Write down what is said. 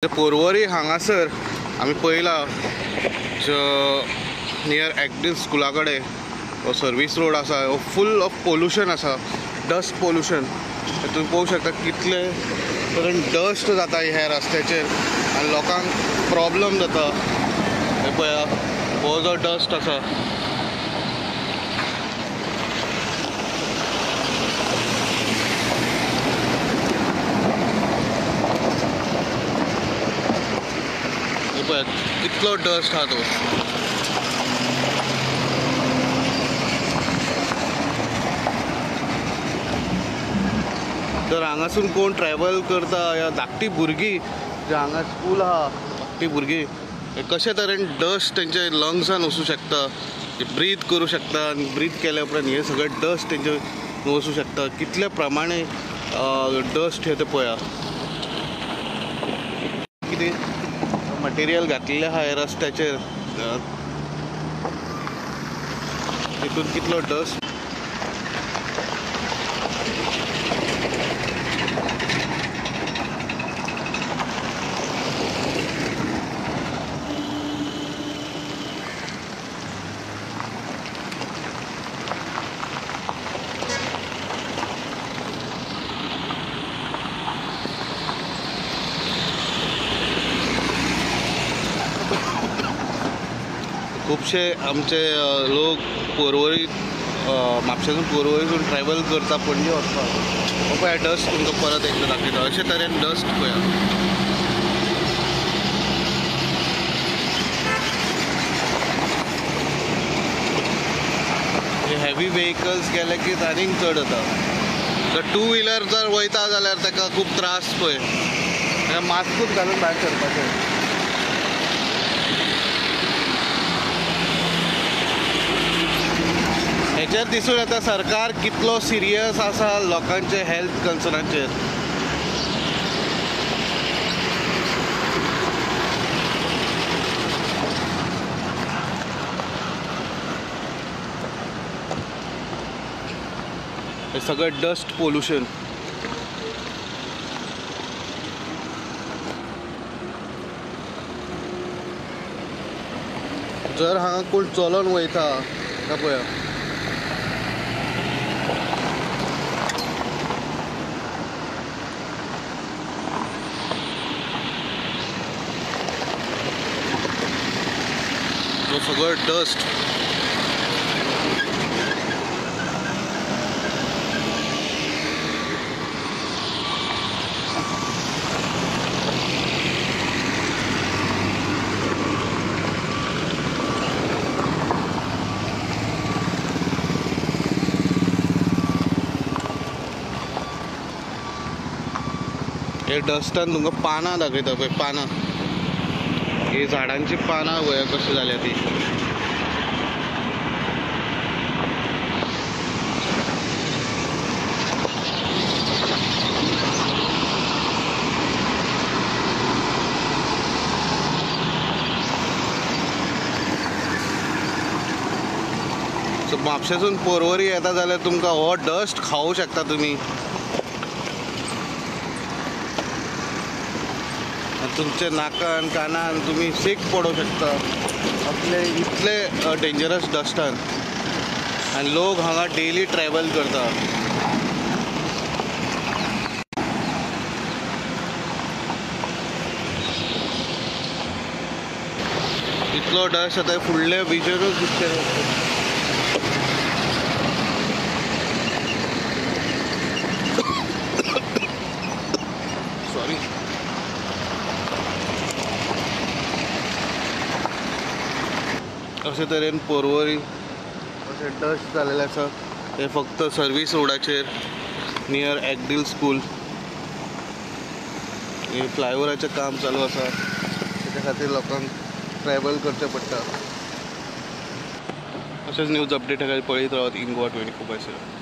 पोरवोरी हांगासर आमी पळयला नियर एक्टिव स्कुला कडेन हो सर्वीस रोड आसा, हो फूल ऑफ पोल्यूशन आसा, डस्ट पोल्यूशन. तुम्ही पळोवंक शकता कितले तरेन डस्ट जाता ह्या रस्त्याचेर आनी लोकांक प्रॉब्लम जाता. हे पळया, हो जो डस्ट आसा कितलो डस्ट हा तो. तर हांगासून कोण ट्रॅव्हल करता या धाकटी भुरगीं जे हांगा स्कूल आहा, धाकटी भुरगीं कशे तरेन डस्ट तेंचे लंग्सान वचूं शकता, ते ब्रीथ करूं शकता आनी ब्रीथ केल्या उपरांत हे सगळें डस्ट तेंचे वचूं शकता. कितल्या प्रमाणे डस्ट हे ते पळया. कितें मटेरियल घातलेले आहा ह्या रस्त्याचेर, तितून कितलो डस्ट. खुबशे आमचे लोक पोरवोरी म्हापशेसून पोरवोरीसून ट्रॅव्हल करता पणजे वचपाक. हो पळय डस्ट तुमकां परत एकदा दाखयता. अशे तरेन डस्ट पळया. हेवी व्हेकल्स गेले की आनीक चड जाता. जर टू व्हिलर जर वयता जाल्यार ताका खूब त्रास पळय. मास्कूच घालून भायर सरपाचें. हेचेर दिसून येता सरकार कितलो सिरियस आसा लोकांचे हेल्थ कन्सर्नाचेर. हे सगळं डस्ट पोल्यूशन. जर हांगा कोण चलोन वयता पळया, तो सगळं डस्ट. हे डस्टान तुमकां पानां दाखयता पळय, पानां. ही झाडांची पानां पळया कशी जाल्या ती. सो म्हापशेसून पोरवोरी येता जाल्यार तुमकां हो डस्ट खावूं शकता तुमी. तुमचे नाकान कानान तुम्ही सीक पडू शकता आपले इतले डेंजरस डस्टान. आणि लोक हांगा डेली ट्रॅव्हल करता. इतलो डस्ट आता फुडले विजनूच दिसचे. सॉरी. अशे तरेन पोरवोरी अशें डस्ट जाल्लेलें आसा. हे फक्त सर्वीस रोडाचेर नियर एक्डिल स्कूल. हे फ्लायओवराचें काम चालू आसा, तेच्या खातीर लोकांक ट्रॅव्हल करचें पडटा. अशेंच न्यूज अपडेट पळयत रावत इन गोवा 24/7.